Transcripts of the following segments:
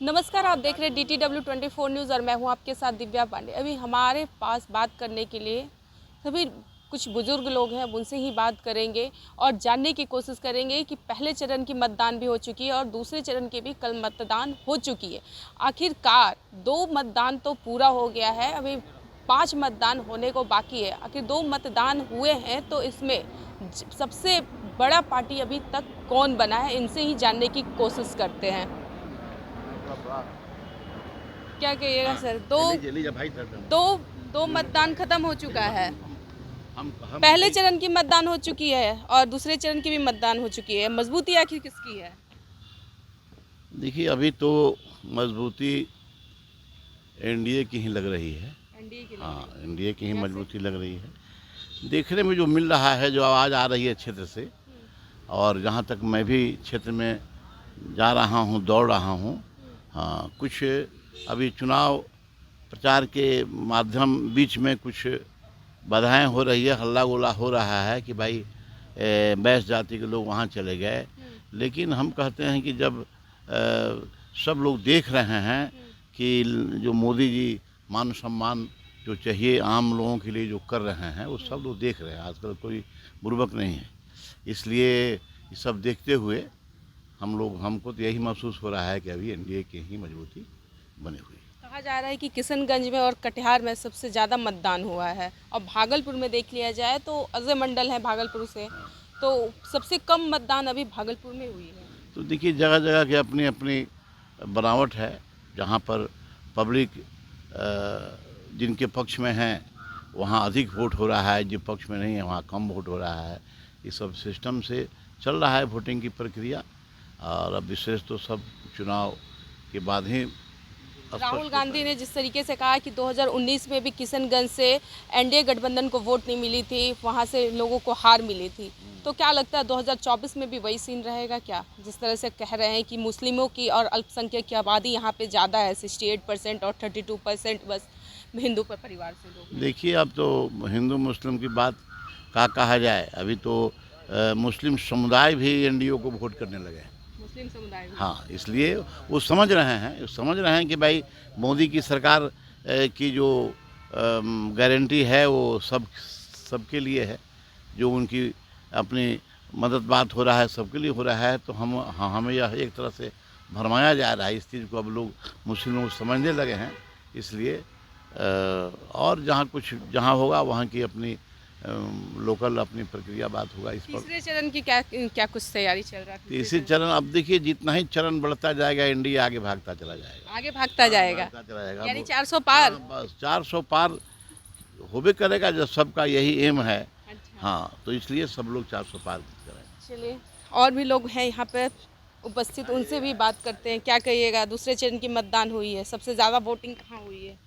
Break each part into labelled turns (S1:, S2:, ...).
S1: नमस्कार, आप देख रहे हैं DTW 24 न्यूज़ और मैं हूं आपके साथ दिव्या पांडे। अभी हमारे पास बात करने के लिए सभी कुछ बुजुर्ग लोग हैं, अब उनसे ही बात करेंगे और जानने की कोशिश करेंगे कि पहले चरण की मतदान भी हो चुकी है और दूसरे चरण की भी कल मतदान हो चुकी है। आखिरकार 2 मतदान तो पूरा हो गया है, अभी 5 मतदान होने को बाकी है। आखिर 2 मतदान हुए हैं तो इसमें सबसे बड़ा पार्टी अभी तक कौन बना है, इनसे ही जानने की कोशिश करते हैं। क्या कहिएगा सर? दो मतदान खत्म हो चुका है।
S2: हम
S1: पहले चरण की मतदान हो चुकी है और दूसरे चरण की भी मतदान हो चुकी है। मजबूती आखिर किसकी है?
S2: देखिए, अभी तो मजबूती एनडीए की ही लग रही है।
S1: एनडीए की
S2: हाँ, एनडीए की ही
S1: कैसे?
S2: मजबूती लग रही है। देखने में जो मिल रहा है, जो आवाज़ आ रही है क्षेत्र से, और जहाँ तक मैं भी क्षेत्र में जा रहा हूँ, दौड़ रहा हूँ, हाँ, कुछ अभी चुनाव प्रचार के माध्यम बीच में कुछ बाधाएं हो रही है, हल्ला गुल्ला हो रहा है कि भाई बैस जाति के लोग वहाँ चले गए। लेकिन हम कहते हैं कि जब सब लोग देख रहे हैं कि जो मोदी जी मान सम्मान जो चाहिए आम लोगों के लिए जो कर रहे हैं, वो सब लोग देख रहे हैं। आजकल कोई बुर्बक नहीं है, इसलिए ये सब देखते हुए हमको तो यही महसूस हो रहा है कि अभी एनडीए की ही मजबूती बनी हुई है।
S1: कहा जा रहा है कि किशनगंज में और कटिहार में सबसे ज़्यादा मतदान हुआ है और भागलपुर में देख लिया जाए तो अजय मंडल है भागलपुर से, तो सबसे कम मतदान अभी भागलपुर में हुई है।
S2: तो देखिए, जगह जगह की अपनी अपनी बनावट है। जहाँ पर पब्लिक जिनके पक्ष में है वहाँ अधिक वोट हो रहा है, जो पक्ष में नहीं है वहाँ कम वोट हो रहा है। इस सब सिस्टम से चल रहा है वोटिंग की प्रक्रिया। और अब विशेष तो सब चुनाव के बाद ही
S1: राहुल गांधी ने जिस तरीके से कहा कि 2019 में भी किशनगंज से एनडीए गठबंधन को वोट नहीं मिली थी, वहां से लोगों को हार मिली थी, तो क्या लगता है 2024 में भी वही सीन रहेगा क्या? जिस तरह से कह रहे हैं कि मुस्लिमों की और अल्पसंख्यक की आबादी यहाँ पे ज़्यादा है, 68% और 32% बस हिंदू परिवार से लोग।
S2: देखिए, अब तो हिंदू मुस्लिम की बात कहा जाए। अभी तो मुस्लिम समुदाय भी एनडीए को वोट करने लगे हैं।
S1: मुस्लिम समुदाय भी।
S2: हाँ, इसलिए वो समझ रहे हैं कि भाई मोदी की सरकार की जो गारंटी है वो सबके लिए है। जो उनकी अपनी मदद बात हो रहा है, सबके लिए हो रहा है। तो हमें यह एक तरह से भरमाया जा रहा है। इस चीज़ को अब लोग मुस्लिम लोग समझने लगे हैं। इसलिए और जहाँ होगा वहाँ की अपनी लोकल अपनी प्रक्रिया बात होगा। इस पर
S1: तीसरे चरण की क्या कुछ तैयारी चल रहा है?
S2: तीसरे चरण, अब देखिए, जितना ही चरण बढ़ता जाएगा एनडीए आगे भागता चला जाएगा।
S1: आगे भागता जाएगा, यानी 400 पार।
S2: बस 400 पार होबे करेगा, जब सबका यही एम है।
S1: अच्छा।
S2: हाँ, तो इसलिए सब लोग 400 पार करेंगे।
S1: चलिए, और भी लोग हैं यहाँ पे उपस्थित, उनसे भी बात करते हैं। क्या कहिएगा, दूसरे चरण की मतदान हुई है, सबसे ज़्यादा वोटिंग कहाँ हुई है?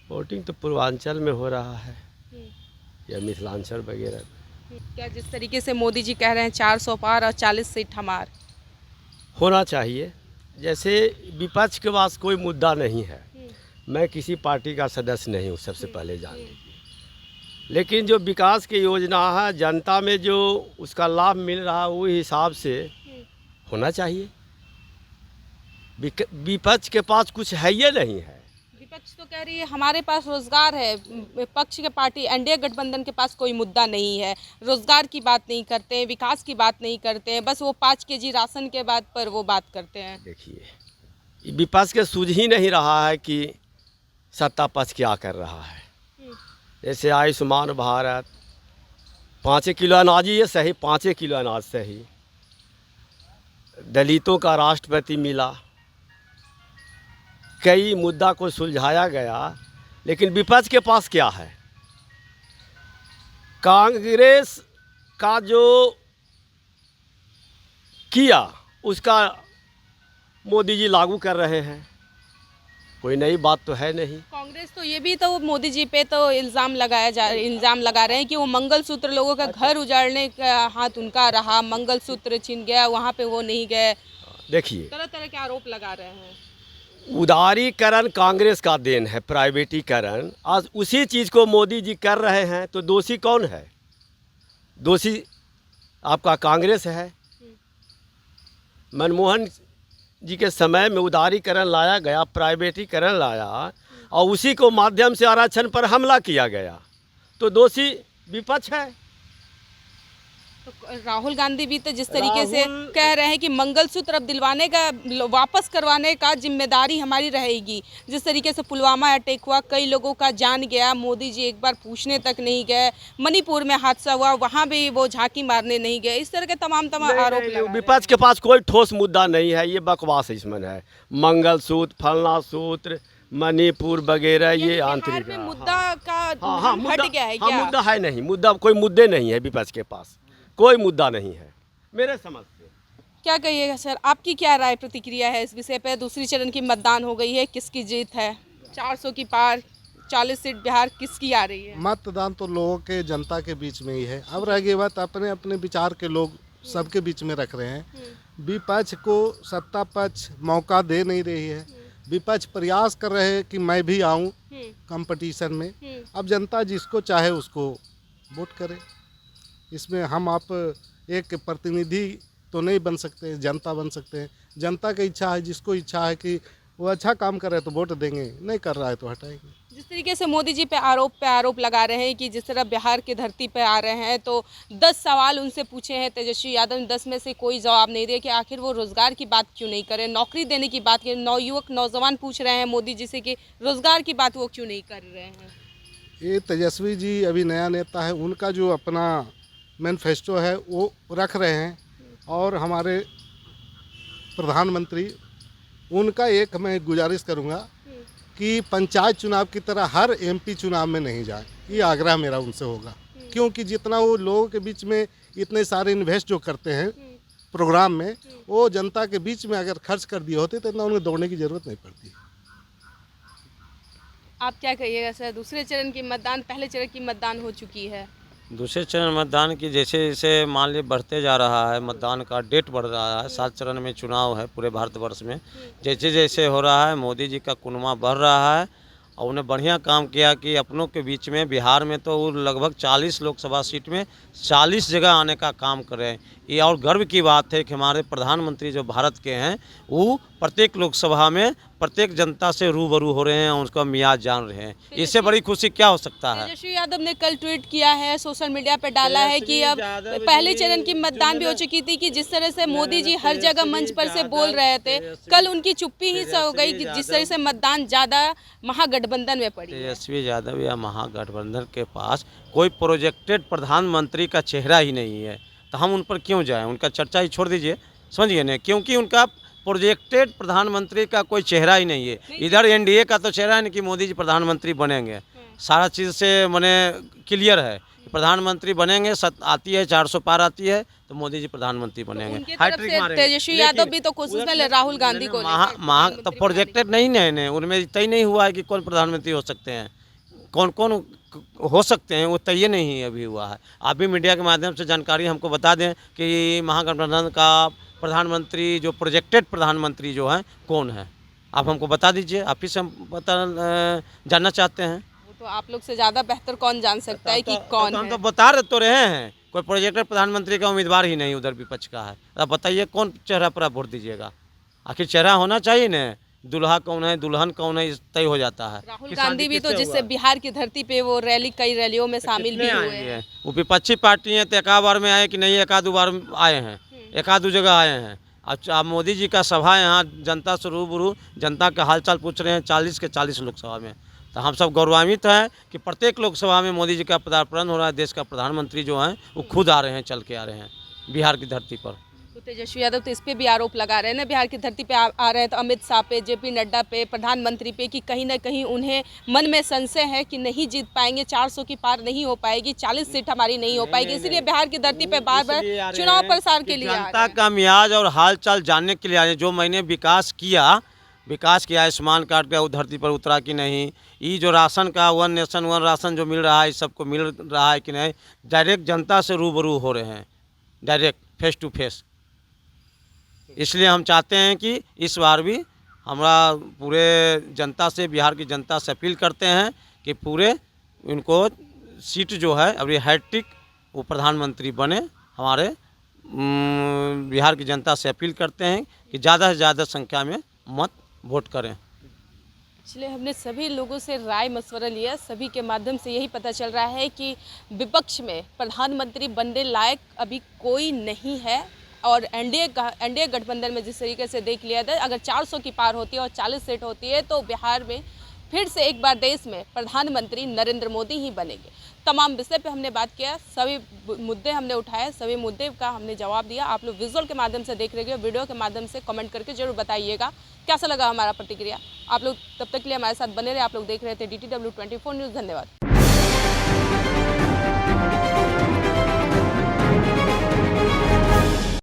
S3: वोटिंग तो पूर्वांचल में हो रहा है या मिथिलांचल वगैरह।
S1: क्या जिस तरीके से मोदी जी कह रहे हैं 400 पार और 40 सीट हमार,
S3: होना चाहिए। जैसे विपक्ष के पास कोई मुद्दा नहीं है। मैं किसी पार्टी का सदस्य नहीं हूँ, सबसे पहले जान लीजिए। लेकिन जो विकास की योजना है, जनता में जो उसका लाभ मिल रहा है, वो हिसाब से होना चाहिए। विपक्ष के पास कुछ है ये नहीं है।
S1: विपक्ष तो कह रही है हमारे पास रोजगार है। विपक्ष के पार्टी एनडीए गठबंधन के पास कोई मुद्दा नहीं है, रोजगार की बात नहीं करते हैं, विकास की बात नहीं करते हैं, बस वो 5 केजी राशन के बाद पर वो बात करते हैं।
S3: देखिए, विपक्ष के सूझ ही नहीं रहा है कि सत्ता पक्ष क्या कर रहा है। जैसे आयुष्मान भारत, 5 किलो अनाज ही है सही, 5 किलो अनाज सही। दलितों का राष्ट्रपति मिला, कई मुद्दा को सुलझाया गया। लेकिन विपक्ष के पास क्या है? कांग्रेस का जो किया उसका मोदी जी लागू कर रहे हैं। कोई नई बात तो है नहीं।
S1: कांग्रेस तो ये भी तो मोदी जी पे तो इल्ज़ाम लगा रहे हैं कि वो मंगलसूत्र, लोगों का घर उजाड़ने का हाथ उनका रहा, मंगलसूत्र छिन गया, वहाँ पे वो नहीं गए।
S3: देखिए,
S1: तरह तरह के आरोप लगा रहे हैं।
S3: उदारीकरण कांग्रेस का देन है, प्राइवेटीकरण। आज उसी चीज़ को मोदी जी कर रहे हैं, तो दोषी कौन है? दोषी आपका कांग्रेस है। मनमोहन जी के समय में उदारीकरण लाया गया, प्राइवेटीकरण लाया और उसी को माध्यम से आरक्षण पर हमला किया गया, तो दोषी विपक्ष है।
S1: तो राहुल गांधी भी तो जिस तरीके से
S3: राहुल-
S1: कह रहे हैं कि मंगलसूत्र अब दिलवाने का, वापस करवाने का जिम्मेदारी हमारी रहेगी। जिस तरीके से पुलवामा अटैक हुआ, कई लोगों का जान गया, मोदी जी एक बार पूछने तक नहीं गए। मणिपुर में हादसा हुआ, वहाँ भी वो झांकी मारने नहीं गए। इस तरह के तमाम आरोप लगा रहे हैं।
S3: विपक्ष के पास कोई ठोस मुद्दा नहीं है, ये बकवास इसमें है। मंगलसूत्र, फलना सूत्र, मणिपुर वगैरह ये
S1: बिहार
S3: आंतरिक
S1: में
S3: है।
S1: मुद्दा का
S3: हाँ,
S1: हट गया है
S3: हाँ,
S1: क्या?
S3: मुद्दा है नहीं, मुद्दा कोई मुद्दे नहीं है विपक्ष के पास, कोई मुद्दा नहीं है मेरे समझ से।
S1: क्या कहिएगा सर, आपकी क्या राय प्रतिक्रिया है इस विषय पे? दूसरी चरण की मतदान हो गई है, किसकी जीत है? 400 की पार, 40 सीट बिहार किसकी आ रही है?
S4: मतदान तो लोगों के, जनता के बीच में ही है। अब रह गई बात अपने अपने विचार के लोग सबके बीच में रख रहे हैं। विपक्ष को सत्ता पक्ष मौका दे नहीं रही है। विपक्ष प्रयास कर रहे हैं कि मैं भी आऊं कंपटीशन में। अब जनता जिसको चाहे उसको वोट करे। इसमें हम आप एक प्रतिनिधि तो नहीं बन सकते, जनता बन सकते हैं। जनता की इच्छा है, जिसको इच्छा है कि वो अच्छा काम कर रहा है तो वोट देंगे, नहीं कर रहा है तो हटाएंगे।
S1: जिस तरीके से मोदी जी पे आरोप लगा रहे हैं कि जिस तरह बिहार की धरती पे आ रहे हैं, तो 10 सवाल उनसे पूछे हैं तेजस्वी यादव ने, 10 में से कोई जवाब नहीं दिया कि आखिर वो रोज़गार की बात क्यों नहीं करें, नौकरी देने की बात करें। नौजवान पूछ रहे हैं मोदी जी से कि रोज़गार की बात वो क्यों नहीं कर रहे हैं।
S4: ये तेजस्वी जी अभी नया नेता है, उनका जो अपना मैनिफेस्टो है वो रख रहे हैं। और हमारे प्रधानमंत्री, उनका एक मैं गुजारिश करूंगा कि पंचायत चुनाव की तरह हर एमपी चुनाव में नहीं जाए। ये आग्रह मेरा उनसे होगा, क्योंकि जितना वो लोगों के बीच में इतने सारे इन्वेस्ट जो करते हैं प्रोग्राम में, वो जनता के बीच में अगर खर्च कर दिए होते तो इतना उन्हें दौड़ने की ज़रूरत नहीं पड़ती।
S1: आप क्या कहिएगा सर, दूसरे चरण की मतदान, पहले चरण की मतदान हो चुकी है?
S5: दूसरे चरण मतदान की जैसे जैसे मान लीजिए बढ़ते जा रहा है, मतदान का डेट बढ़ रहा है, 7 चरण में चुनाव है पूरे भारतवर्ष में। जैसे जैसे हो रहा है, मोदी जी का कुनबा बढ़ रहा है और उन्हें बढ़िया काम किया कि अपनों के बीच में बिहार में तो वो लगभग 40 लोकसभा सीट में 40 जगह आने का काम कर रहे हैं। ये और गर्व की बात है कि हमारे प्रधानमंत्री जो भारत के हैं वो प्रत्येक लोकसभा में प्रत्येक जनता से रूबरू हो रहे हैं और उसका मियाज जान रहे हैं। इससे बड़ी खुशी क्या हो सकता है।
S1: तेजस्वी यादव ने कल ट्वीट किया है, सोशल मीडिया पे डाला है कि अब पहले चरण की मतदान भी हो चुकी थी, कि जिस तरह से मोदी जी हर जगह मंच पर से बोल रहे थे, कल उनकी चुप्पी ही हो गई कि जिस तरह से मतदान ज़्यादा महागठबंधन में पड़ी है।
S5: तेजस्वी यादव या महागठबंधन के पास कोई प्रोजेक्टेड प्रधानमंत्री का चेहरा ही नहीं है, तो हम उन पर क्यों जाएं? उनका चर्चा ही छोड़ दीजिए, समझिए ना, क्योंकि उनका प्रोजेक्टेड प्रधानमंत्री का कोई चेहरा ही नहीं है। इधर एनडीए का तो चेहरा है नहीं कि मोदी जी प्रधानमंत्री बनेंगे, सारा चीज़ से मने क्लियर है प्रधानमंत्री बनेंगे। आती है 400 पार आती है तो मोदी जी प्रधानमंत्री बनेंगे।
S1: उनकी तरफ से तेजस्वी यादव भी तो कोशिश में राहुल गांधी को
S5: तो प्रोजेक्टेड नहीं है, उनमें तय नहीं हुआ है कि कौन प्रधानमंत्री हो सकते हैं, कौन कौन हो सकते हैं, वो तय नहीं अभी हुआ है। आप भी मीडिया के माध्यम से जानकारी हमको बता दें कि महागठबंधन का प्रधानमंत्री जो प्रोजेक्टेड प्रधानमंत्री जो है कौन है, आप हमको बता दीजिए। आप ही से हम जानना चाहते हैं।
S1: वो तो आप लोग से ज़्यादा बेहतर कौन जान सकता है कि कौन
S5: हम
S1: है।
S5: तो बता तो रहे हैं, कोई प्रोजेक्टेड प्रधानमंत्री का उम्मीदवार ही नहीं उधर विपक्ष का है। आप बताइए कौन चेहरा पर आप वोट दीजिएगा? आखिर चेहरा होना चाहिए ना, दुल्हा कौन है, दुल्हन कौन है, तय हो जाता है।
S1: राहुल गांधी भी तो जिससे बिहार की धरती पे वो रैली, कई रैलियों में शामिल भी हुए हैं।
S5: वो विपक्षी पार्टी है तो एक बार में आए कि नहीं, एक आध बार आए हैं, एक आध जगह आए हैं। अब मोदी जी का सभा यहाँ जनता से रूबरू जनता का हालचाल पूछ रहे हैं 40 के 40 लोकसभा में, तो हम सब गौरवान्वित हैं कि प्रत्येक लोकसभा में मोदी जी का पदार्पण हो रहा है। देश का प्रधानमंत्री जो हैं वो खुद आ रहे हैं, चल के आ रहे हैं बिहार की धरती पर।
S1: तो तेजस्वी यादव तो इस पे भी आरोप लगा रहे हैं ना, बिहार की धरती पे आ रहे हैं तो अमित शाह पे, जेपी नड्डा पे, प्रधानमंत्री पे, कि कहीं ना कहीं उन्हें मन में संशय है कि नहीं जीत पाएंगे, 400 की पार नहीं हो पाएगी, 40 सीट हमारी नहीं हो पाएगी, इसलिए बिहार की धरती पे बार बार चुनाव प्रसार के लिए
S5: जनता का मियाज और हालचाल जानने के लिए आए। जो मैंने विकास किया, आयुष्मान कार्ड का धरती पर उतरा कि नहीं, ये जो राशन का 1 नेशन 1 राशन जो मिल रहा है, इस सबको मिल रहा है कि नहीं, डायरेक्ट जनता से रूबरू हो रहे हैं, डायरेक्ट फेस टू फेस। इसलिए हम चाहते हैं कि इस बार भी हमारा पूरे जनता से, बिहार की जनता से अपील करते हैं कि पूरे उनको सीट जो है अभी हैट्रिक वो प्रधानमंत्री बने, हमारे बिहार की जनता से अपील करते हैं कि ज़्यादा से ज़्यादा संख्या में मत वोट करें।
S1: इसलिए हमने सभी लोगों से राय मशवरा लिया, सभी के माध्यम से यही पता चल रहा है कि विपक्ष में प्रधानमंत्री बनने लायक अभी कोई नहीं है। और एनडीए गठबंधन में जिस तरीके से देख लिया था, अगर 400 की पार होती है और 40 सीट होती है तो बिहार में फिर से एक बार देश में प्रधानमंत्री नरेंद्र मोदी ही बनेंगे। तमाम विषय पे हमने बात किया, सभी मुद्दे हमने उठाए, सभी मुद्दे का हमने जवाब दिया। आप लोग विजुअल के माध्यम से देख रहे हो, वीडियो के माध्यम से कमेंट करके जरूर बताइएगा कैसा लगा हमारा प्रतिक्रिया। आप लोग तब तक के लिए हमारे साथ बने रहे। आप लोग देख रहे थे DTW 24 न्यूज़। धन्यवाद।